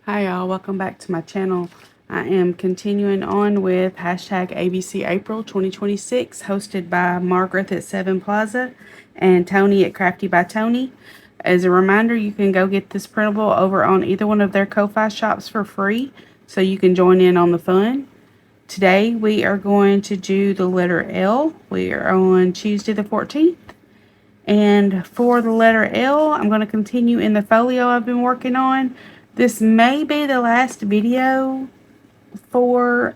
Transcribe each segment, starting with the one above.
Hi y'all, welcome back to my channel. I am continuing on with hashtag ABC April 2026, hosted by Margaret at Sevenplaza and Tony at CraftyByToni. As a reminder, you can go get this printable over on either one of their Kofi shops for free, so you can join in on the fun. Today we are going to do the letter L. We are on Tuesday the 14th. And for the letter L, I'm going to continue in the folio I've been working on. This may be the last video for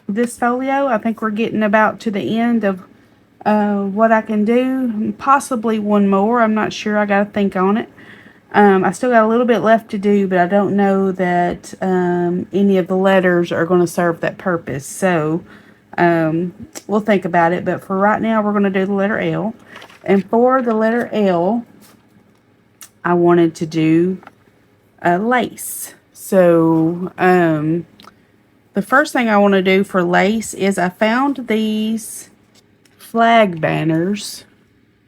this folio. I think we're getting about to the end of what I can do. Possibly one more. I'm not sure. I got to think on it. I still got a little bit left to do, but I don't know that any of the letters are going to serve that purpose. So we'll think about it. But for right now, we're going to do the letter L. And for the letter L, I wanted to do a lace. So the first thing I want to do for lace is I found these flag banners.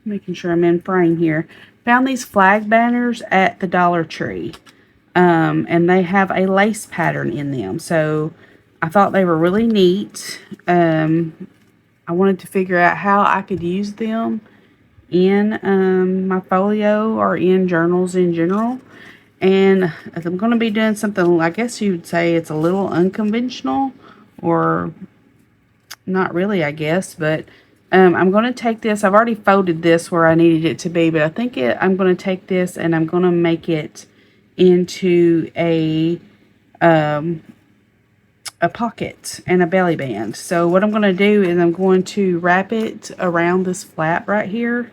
Making sure I'm in frame here. Found these flag banners at the Dollar Tree. And they have a lace pattern in them. So I thought they were really neat. I wanted to figure out how I could use them in my folio or in journals in general. And I'm going to be doing something, I guess you would say it's a little unconventional, or not really, I guess, but I'm going to take this. I've already folded this where I needed it to be, but I think I'm going to take this and I'm going to make it into a pocket and a belly band. So what I'm going to do is I'm going to wrap it around this flap right here.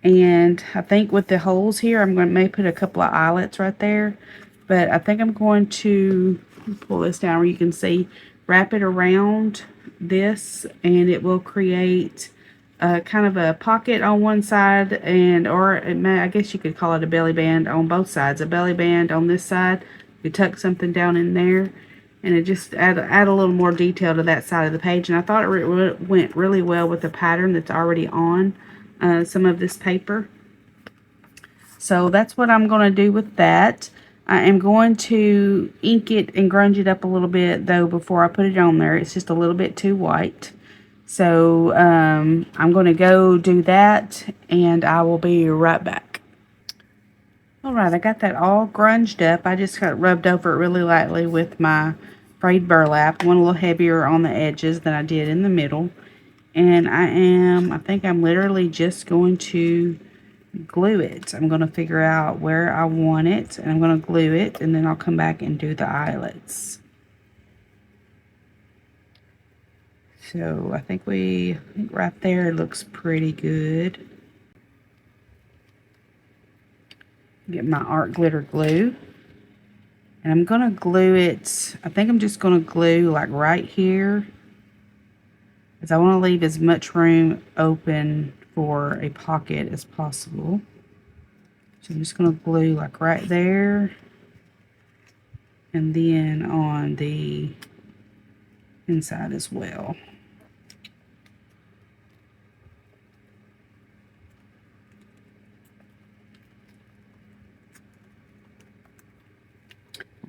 And I think with the holes here, I'm going to maybe put a couple of eyelets right there. But I think I'm going to pull this down where you can see, wrap it around this, and it will create kind of a pocket on one side, or I guess you could call it a belly band on both sides. A belly band on this side, you tuck something down in there, and it just add a little more detail to that side of the page. And I thought it went really well with the pattern that's already on some of this paper. So that's what I'm going to do with that. I am going to ink it and grunge it up a little bit though before I put it on there. It's just a little bit too white. So I'm going to go do that and I will be right back. Alright, I got that all grunged up. I just got rubbed over it really lightly with my frayed burlap. One a little heavier on the edges than I did in the middle. And I think I'm literally just going to glue it. I'm going to figure out where I want it, and I'm going to glue it, and then I'll come back and do the eyelets. So I think right there it looks pretty good. Get my art glitter glue. And I'm going to glue it, I think I'm just going to glue like right here, because I want to leave as much room open for a pocket as possible. So I'm just going to glue like right there, and then on the inside as well.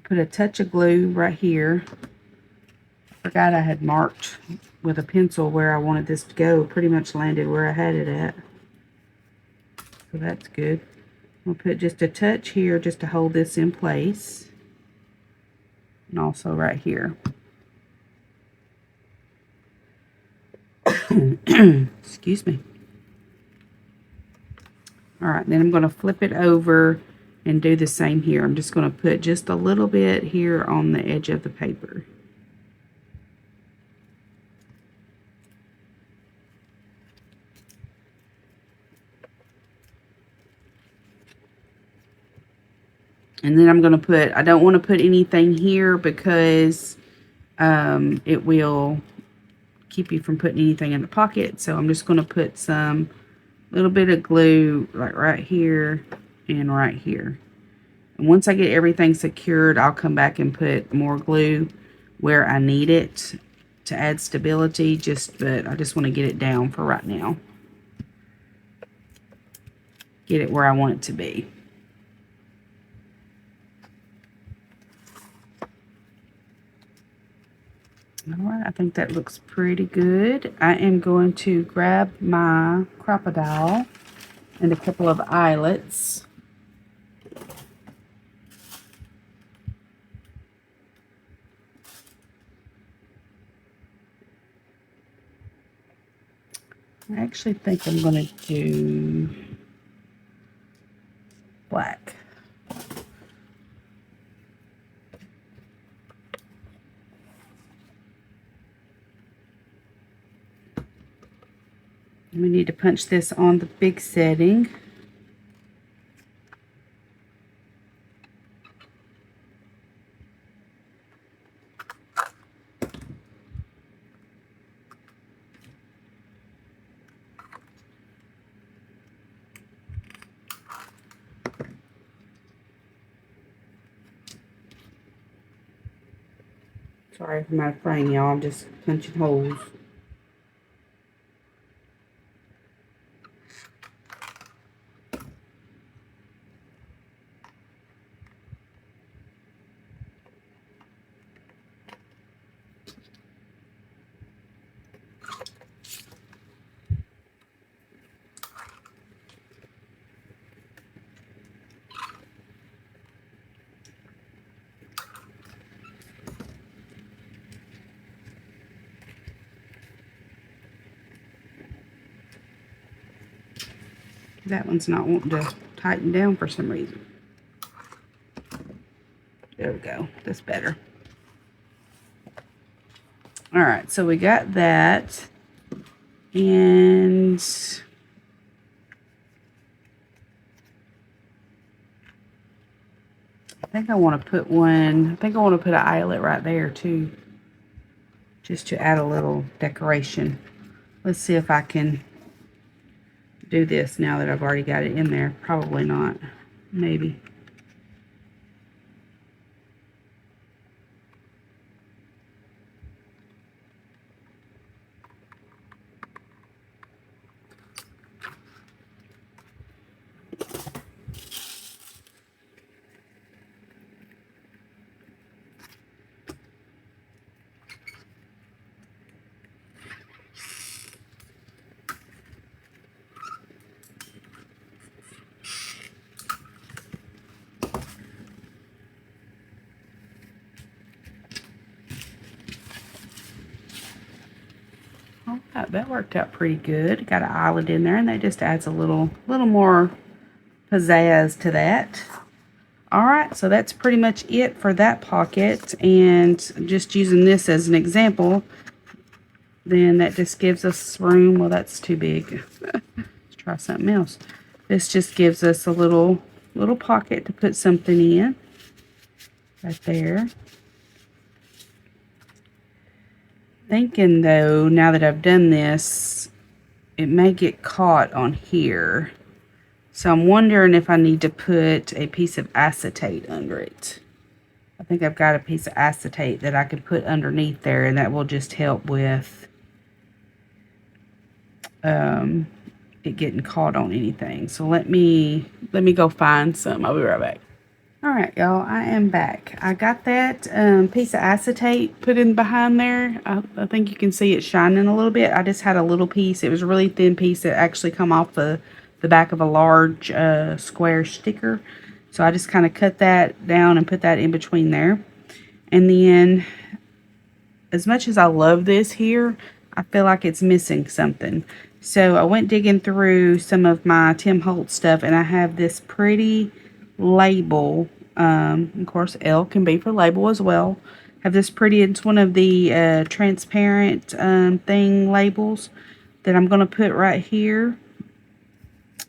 Put a touch of glue right here. I forgot I had marked with a pencil where I wanted this to go. Pretty much landed where I had it at. So that's good. I'll put just a touch here just to hold this in place. And also right here. Excuse me. Alright, then I'm going to flip it over and do the same here. I'm just going to put just a little bit here on the edge of the paper. And then I'm going to put, I don't want to put anything here because it will keep you from putting anything in the pocket. So I'm just going to put some little bit of glue like right here and right here. And once I get everything secured, I'll come back and put more glue where I need it to add stability. But I just want to get it down for right now. Get it where I want it to be. All right, I think that looks pretty good. I am going to grab my crocodile and a couple of eyelets. I actually think I'm going to do black. We need to punch this on the big setting. Sorry if I'm out of frame, y'all. I'm just punching holes. That one's not wanting to tighten down for some reason. There we go. That's better. All right, so we got that. And I think I want to put one, I think I want to put an eyelet right there too, just to add a little decoration. Let's see if I can do this now that I've already got it in there. Probably not. Maybe. Oh, that worked out pretty good. Got an eyelet in there, and that just adds a little more pizzazz to that. Alright, so that's pretty much it for that pocket, and just using this as an example, then that just gives us room. Well, that's too big. Let's try something else. This just gives us a little pocket to put something in right there. Thinking though, now that I've done this, it may get caught on here. So I'm wondering if I need to put a piece of acetate under it. I think I've got a piece of acetate that I could put underneath there, and that will just help with it getting caught on anything. So let me go find some. I'll be right back. All right, y'all, I am back. I got that piece of acetate put in behind there. I think you can see it shining a little bit. I just had a little piece. It was a really thin piece that actually come off the back of a large square sticker. So I just kind of cut that down and put that in between there. And then, as much as I love this here, I feel like it's missing something. So I went digging through some of my Tim Holtz stuff, and I have this pretty label. Of course, L can be for label as well. Have this pretty, it's one of the transparent thing labels that I'm going to put right here.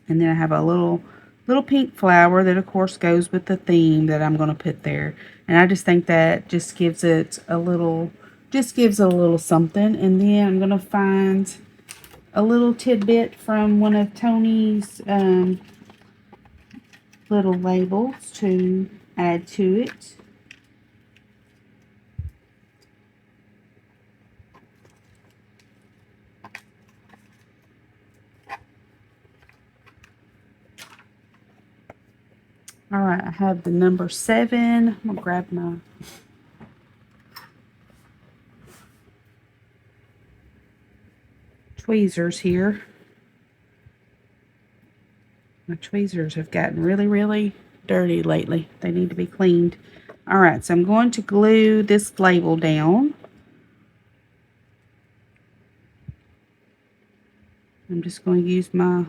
And then I have a little pink flower that of course goes with the theme that I'm going to put there. And I just think that just gives it a little, something. And then I'm going to find a little tidbit from one of Tony's little labels to add to it. All right, I have the number 7. I'm gonna grab my tweezers here. My tweezers have gotten really, really dirty lately. They need to be cleaned. Alright, so I'm going to glue this label down. I'm just going to use my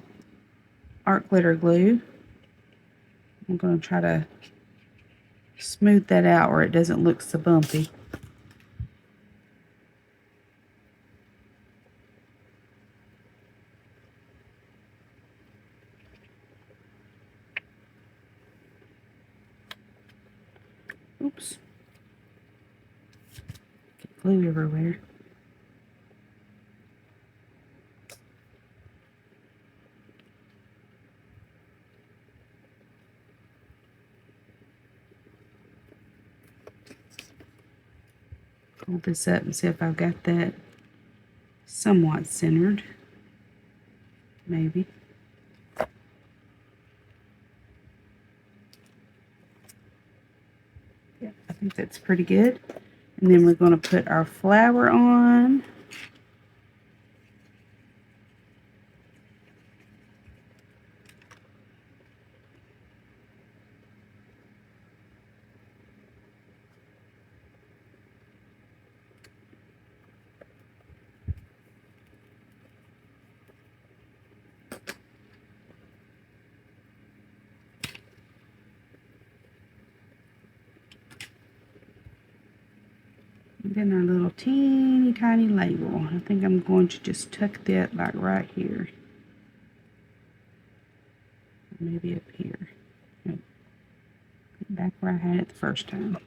art glitter glue. I'm going to try to smooth that out where it doesn't look so bumpy. Oops. Get glue everywhere. Pull this up and see if I've got that somewhat centered. Maybe. Yeah, I think that's pretty good. And then we're going to put our flower on. And then our little teeny tiny label. I think I'm going to just tuck that like right here. Maybe up here. Nope. Back where I had it the first time.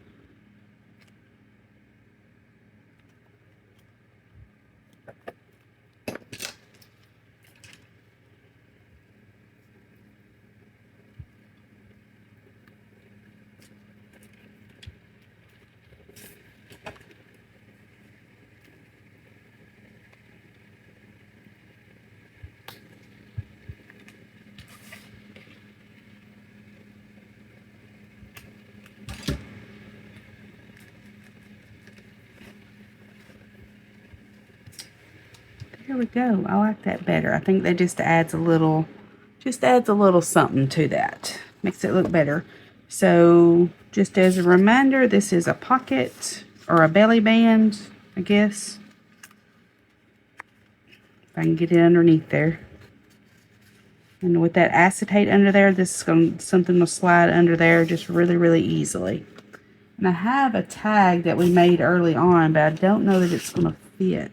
There we go. I like that better. I think that just adds a little something to that. Makes it look better. So just as a reminder, this is a pocket or a belly band, I guess. If I can get it underneath there. And with that acetate under there, this is something will slide under there just really, really easily. And I have a tag that we made early on, but I don't know that it's going to fit.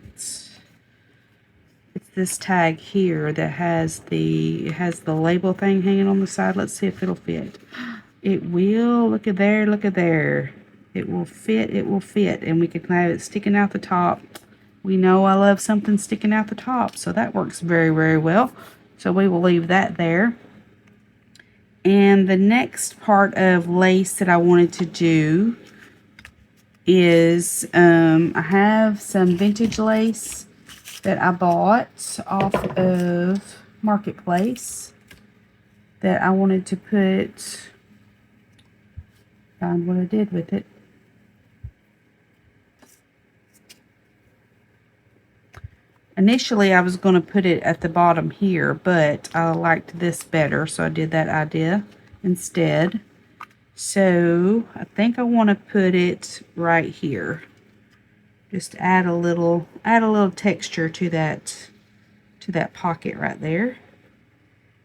It's this tag here that has the label thing hanging on the side. Let's see if it'll fit. It will. Look at there, look at there. It will fit, and we can have it sticking out the top. We know I love something sticking out the top, so that works very, very well. So we will leave that there. And the next part of lace that I wanted to do is I have some vintage lace that I bought off of Marketplace that I wanted to find what I did with it. Initially, I was going to put it at the bottom here, but I liked this better, so I did that idea instead. So I think I want to put it right here. Just add a little texture to that pocket right there.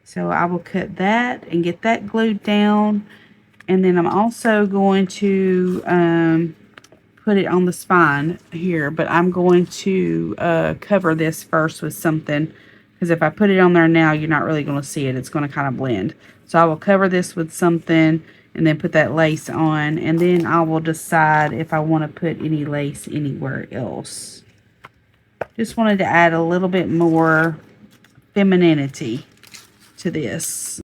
So I will cut that and get that glued down, and then I'm also going to put it on the spine here, but I'm going to cover this first with something, because if I put it on there now, you're not really going to see it. It's going to kind of blend. So I will cover this with something and then put that lace on, and then I will decide if I want to put any lace anywhere else. Just wanted to add a little bit more femininity to this.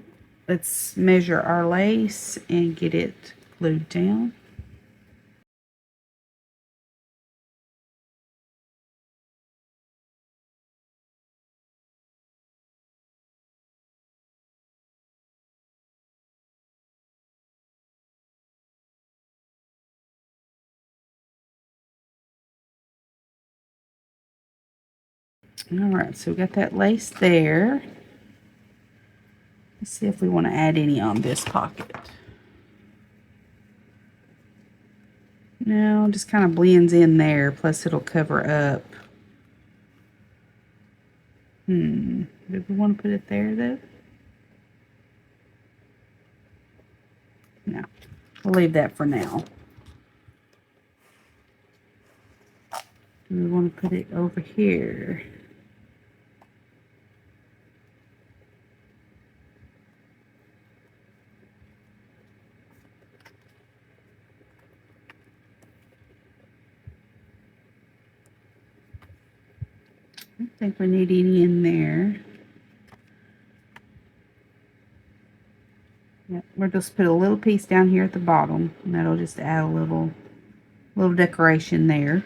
Let's measure our lace and get it glued down. Alright, so we got that lace there. Let's see if we want to add any on this pocket. No, just kind of blends in there, plus it'll cover up. Do we want to put it there though? No, we'll leave that for now. Do we want to put it over here? I don't think we need any in there. Yep, we'll just put a little piece down here at the bottom, and that'll just add a little decoration there.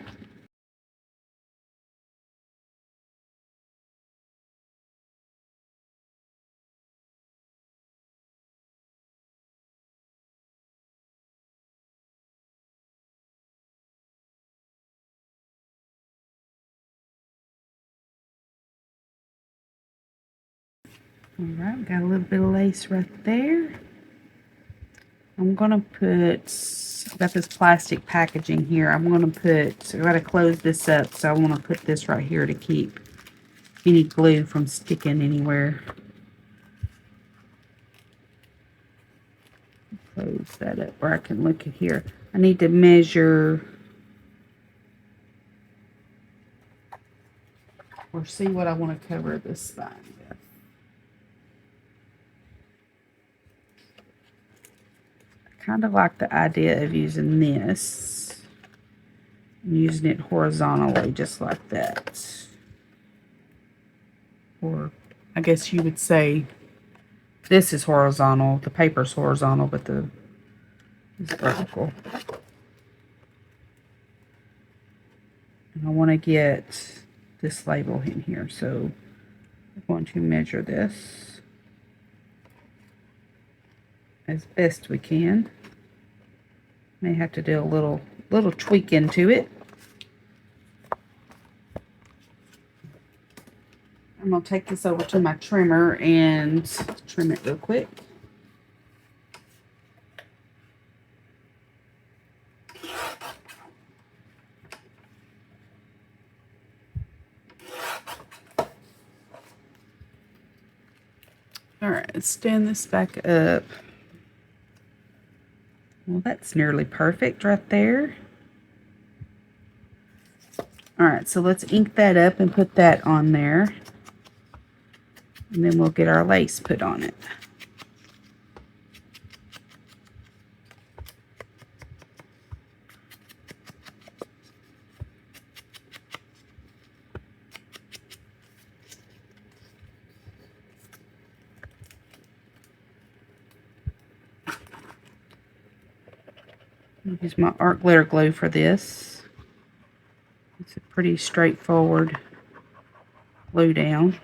Alright, got a little bit of lace right there. I'm gonna put, I've got this plastic packaging here. I'm gonna put, I gotta close this up, so I wanna put this right here to keep any glue from sticking anywhere. Close that up where I can look at here. I need to measure or see what I want to cover this spine with. I kind of like the idea of using this and using it horizontally just like that. Or I guess you would say this is horizontal, the paper's horizontal, but the is vertical. And I want to get this label in here, so I'm going to measure this as best we can. May have to do a little tweak into it. I'm going to take this over to my trimmer and trim it real quick. Alright, let's stand this back up. Well, that's nearly perfect right there. Alright, so let's ink that up and put that on there. And then we'll get our lace put on it. I'll use my art glitter glue for this. It's a pretty straightforward glue down.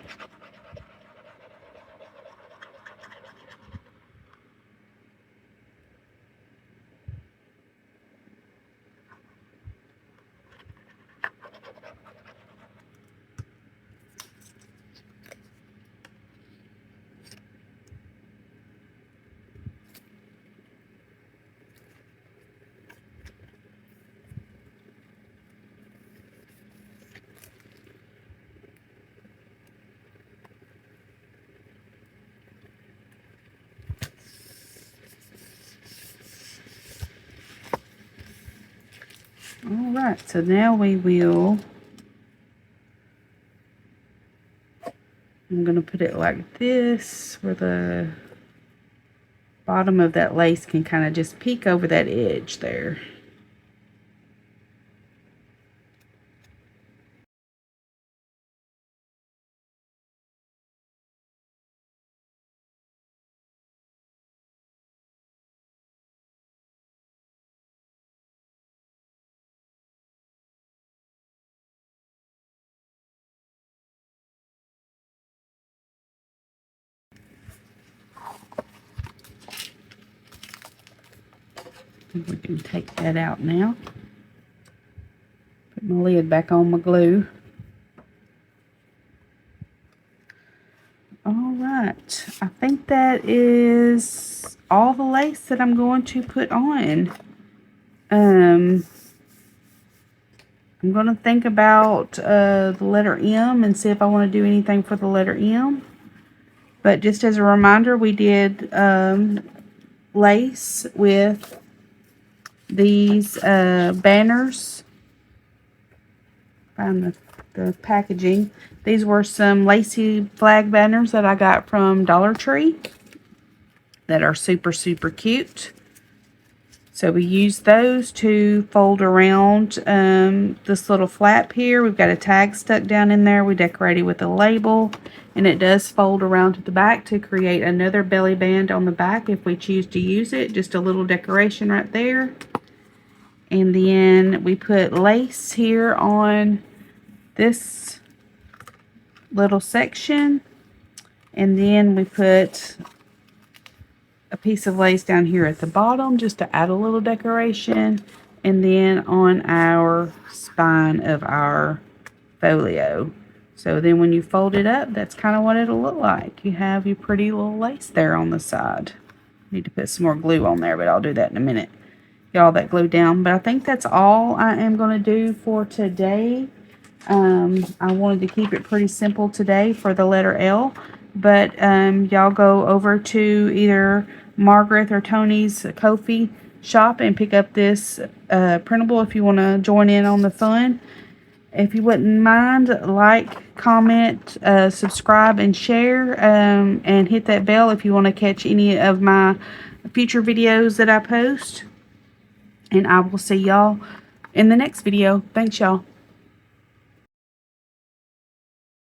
Alright, so now we will, I'm going to put it like this, where the bottom of that lace can kind of just peek over that edge there. We can take that out now. Put my lid back on my glue. think that is all the lace that I'm going to put on. I'm going to think about the letter M and see if I want to do anything for the letter M. But just as a reminder, we did lace with these banners. Find the packaging. These were some lacy flag banners that I got from Dollar Tree that are super, super cute. So we used those to fold around this little flap here. We've got a tag stuck down in there. We decorated with a label, and it does fold around to the back to create another belly band on the back if we choose to use it. Just a little decoration right there. And then we put lace here on this little section, and then we put a piece of lace down here at the bottom just to add a little decoration, and then on our spine of our folio. So then when you fold it up, that's kind of what it'll look like. You have your pretty little lace there on the side. Need to put some more glue on there, but I'll do that in a minute. Get all that glue down. But I think that's all I am going to do for today. I wanted to keep it pretty simple today for the letter L. But y'all go over to either Margaret or Tony's Kofi shop and pick up this printable if you want to join in on the fun. If you wouldn't mind, like, comment, subscribe, and share, and hit that bell if you want to catch any of my future videos that I post. And I will see y'all in the next video. Thanks, y'all.